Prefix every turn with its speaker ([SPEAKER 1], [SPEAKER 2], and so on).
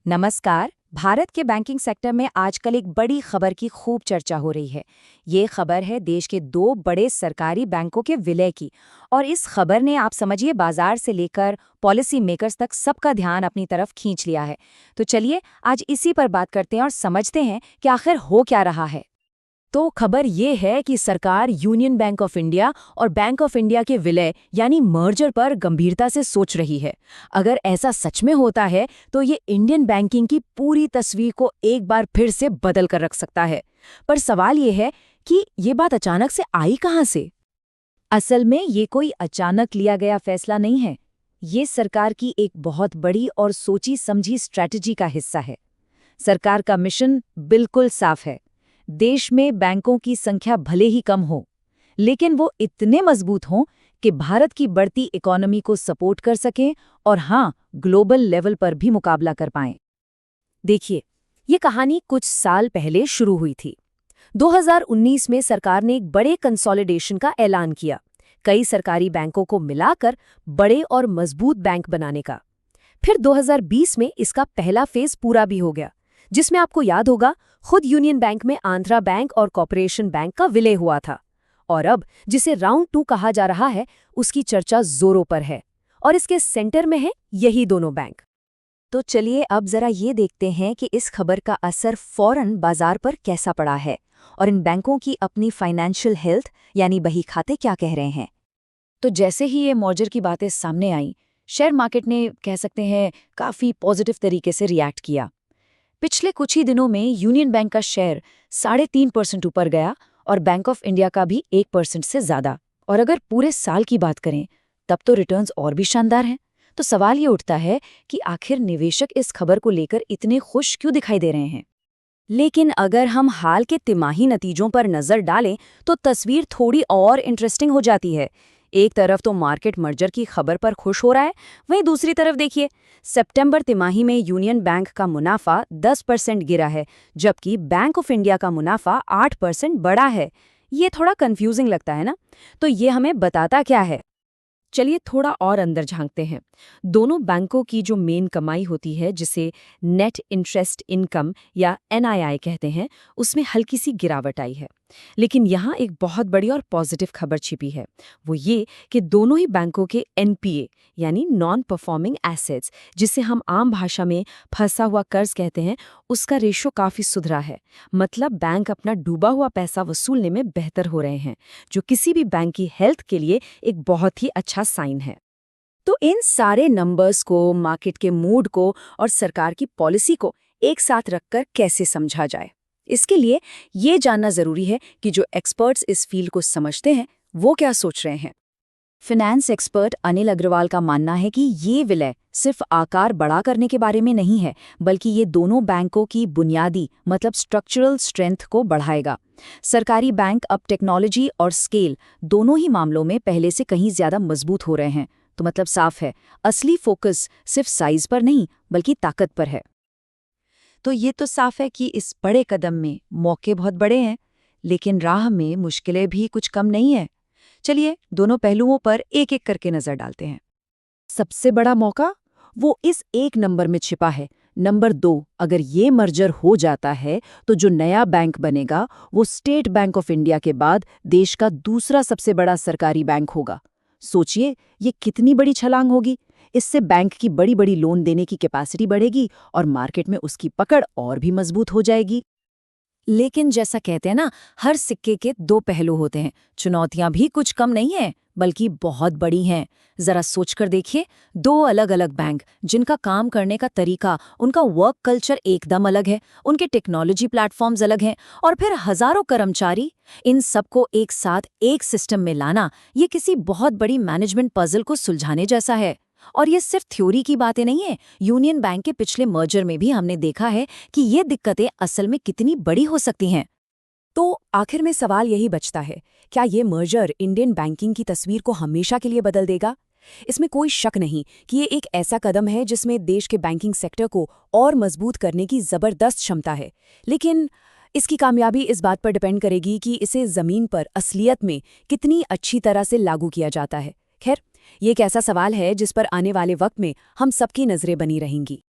[SPEAKER 1] नमस्कार। भारत के banking sector में आजकल एक बड़ी खबर की खूब चर्चा हो रही है। ये खबर है देश के दो बड़े सरकारी बैंकों के विलय की। और इस खबर ने आप समझिए बाजार से लेकर पॉलिसी मेकर्स तक सबका ध्यान अपनी तरफ खींच लिया है। तो चलिए आज इसी पर बात करते हैं और समझते हैं कि आखिर हो क्या रहा है।
[SPEAKER 2] तो खबर ये है कि सरकार यूनियन बैंक ऑफ इंडिया और बैंक ऑफ इंडिया के विलय यानी मर्जर पर गंभीरता से सोच रही है। अगर ऐसा सच में होता है तो ये इंडियन बैंकिंग की पूरी तस्वीर को एक बार फिर से बदल कर रख सकता है। पर सवाल ये है कि ये बात अचानक से आई कहाँ से?
[SPEAKER 1] असल में ये कोई अचानक लिया गया फैसला नहीं है। ये सरकार की एक बहुत बड़ी और सोची समझी स्ट्रैटेजी का हिस्सा है। सरकार का मिशन बिल्कुल साफ है। देश में बैंकों की संख्या भले ही कम हो, लेकिन वो इतने मजबूत हों कि भारत की बढ़ती इकोनॉमी को सपोर्ट कर सकें और हाँ, ग्लोबल लेवल पर भी मुकाबला कर पाएं।
[SPEAKER 2] देखिए, ये कहानी कुछ साल पहले शुरू हुई थी। 2019 में सरकार ने एक बड़े कंसोलिडेशन का ऐलान किया, कई सरकारी बैंकों को मिलाकर बड़े और मजबूत बैंक बनाने का। फिर 2020 में इसका पहला फेज पूरा भी हो गया, जिसमें आपको याद होगा खुद यूनियन बैंक में आंध्रा बैंक और कॉर्पोरेशन बैंक का विलय हुआ था। और अब जिसे राउंड 2 कहा जा रहा है, उसकी चर्चा जोरों पर है और इसके सेंटर में है यही दोनों बैंक।
[SPEAKER 1] तो चलिए अब जरा ये देखते हैं कि इस खबर का असर फौरन बाजार पर कैसा पड़ा है और इन बैंकों की अपनी फाइनेंशियल हेल्थ यानी बही खाते क्या कह रहे हैं। तो जैसे ही ये मर्जर की बातें सामने आई, शेयर मार्केट ने कह सकते हैं काफ़ी पॉजिटिव तरीके से रिएक्ट किया। पिछले कुछ ही दिनों में यूनियन बैंक का शेयर 3.5% ऊपर गया और बैंक ऑफ इंडिया का भी 1% से ज़्यादा। और अगर पूरे साल की बात करें तब तो रिटर्न्स और भी शानदार हैं। तो सवाल ये उठता है कि आखिर निवेशक इस खबर को लेकर इतने खुश क्यों दिखाई दे रहे हैं।
[SPEAKER 2] लेकिन अगर हम हाल के तिमाही नतीजों पर नजर डालें तो तस्वीर थोड़ी और इंटरेस्टिंग हो जाती है। एक तरफ तो मार्केट मर्जर की खबर पर खुश हो रहा है, वहीं दूसरी तरफ देखिए, सितंबर तिमाही में यूनियन बैंक का मुनाफा 10% गिरा है, जबकि बैंक ऑफ इंडिया का मुनाफा 8% बढ़ा है। ये थोड़ा कंफ्यूजिंग लगता है ना? तो ये हमें बताता क्या है? चलिए थोड़ा और अंदर झांकते हैं। दोनों बैंकों की जो मेन कमाई होती है, जिसे नेट इंटरेस्ट इनकम या एनआईआई कहते हैं, उसमें हल्की सी गिरावट आई है। लेकिन यहाँ एक बहुत बड़ी और पॉजिटिव खबर छिपी है। वो ये कि दोनों ही बैंकों के एनपीए यानी नॉन परफॉर्मिंग एसेट्स, जिसे हम आम भाषा में फंसा हुआ कर्ज कहते हैं, उसका रेशो काफ़ी सुधरा है। मतलब बैंक अपना डूबा हुआ पैसा वसूलने में बेहतर हो रहे हैं, जो किसी भी बैंक की हेल्थ के लिए एक बहुत ही अच्छा साइन है। तो इन सारे नंबर्स को, मार्केट के मूड को और सरकार की पॉलिसी को एक साथ रखकर कैसे समझा जाए, इसके लिए ये जानना जरूरी है कि जो एक्सपर्ट्स इस फील्ड को समझते हैं वो क्या सोच रहे हैं।
[SPEAKER 1] फिनेंस एक्सपर्ट अनिल अग्रवाल का मानना है कि ये विलय सिर्फ आकार बड़ा करने के बारे में नहीं है, बल्कि ये दोनों बैंकों की बुनियादी मतलब स्ट्रक्चरल स्ट्रेंथ को बढ़ाएगा। सरकारी बैंक अब टेक्नोलॉजी और स्केल दोनों ही मामलों में पहले से कहीं ज्यादा मजबूत हो रहे हैं। तो मतलब साफ है, असली फोकस सिर्फ साइज पर नहीं बल्कि ताकत पर है। तो ये तो साफ है कि इस बड़े कदम में मौके बहुत बड़े हैं, लेकिन राह में मुश्किलें भी कुछ कम नहीं है। चलिए दोनों पहलुओं पर एक एक करके नजर डालते हैं।
[SPEAKER 2] सबसे बड़ा मौका वो इस एक नंबर में छिपा है, नंबर 2। अगर ये मर्जर हो जाता है तो जो नया बैंक बनेगा वो स्टेट बैंक ऑफ इंडिया के बाद देश का दूसरा सबसे बड़ा सरकारी बैंक होगा। सोचिए ये कितनी बड़ी छलांग होगी। इससे बैंक की बड़ी बड़ी लोन देने की कैपेसिटी बढ़ेगी और मार्केट में उसकी पकड़ और भी मजबूत हो जाएगी।
[SPEAKER 1] लेकिन जैसा कहते हैं ना, हर सिक्के के दो पहलू होते हैं। चुनौतियां भी कुछ कम नहीं है, बल्कि बहुत बड़ी हैं। जरा सोचकर देखिए, दो अलग अलग बैंक जिनका काम करने का तरीका, उनका वर्क कल्चर एकदम अलग है, उनके टेक्नोलॉजी प्लेटफॉर्म्स अलग हैं, और फिर हजारों कर्मचारी, इन सबको एक साथ एक सिस्टम में लाना, ये किसी बहुत बड़ी मैनेजमेंट पजल को सुलझाने जैसा है। और ये सिर्फ थ्योरी की बातें नहीं है। यूनियन बैंक के पिछले मर्जर में भी हमने देखा है कि ये दिक्कतें असल में कितनी बड़ी हो सकती हैं।
[SPEAKER 2] तो आखिर में सवाल यही बचता है, क्या ये मर्जर इंडियन बैंकिंग की तस्वीर को हमेशा के लिए बदल देगा? इसमें कोई शक नहीं कि ये एक ऐसा कदम है जिसमें देश के बैंकिंग सेक्टर को और मजबूत करने की जबरदस्त क्षमता है। लेकिन इसकी कामयाबी इस बात पर डिपेंड करेगी कि इसे जमीन पर असलियत में कितनी अच्छी तरह से लागू किया जाता है। खैर, ये एक ऐसा सवाल है जिस पर आने वाले वक्त में हम सबकी नजरें बनी रहेंगी।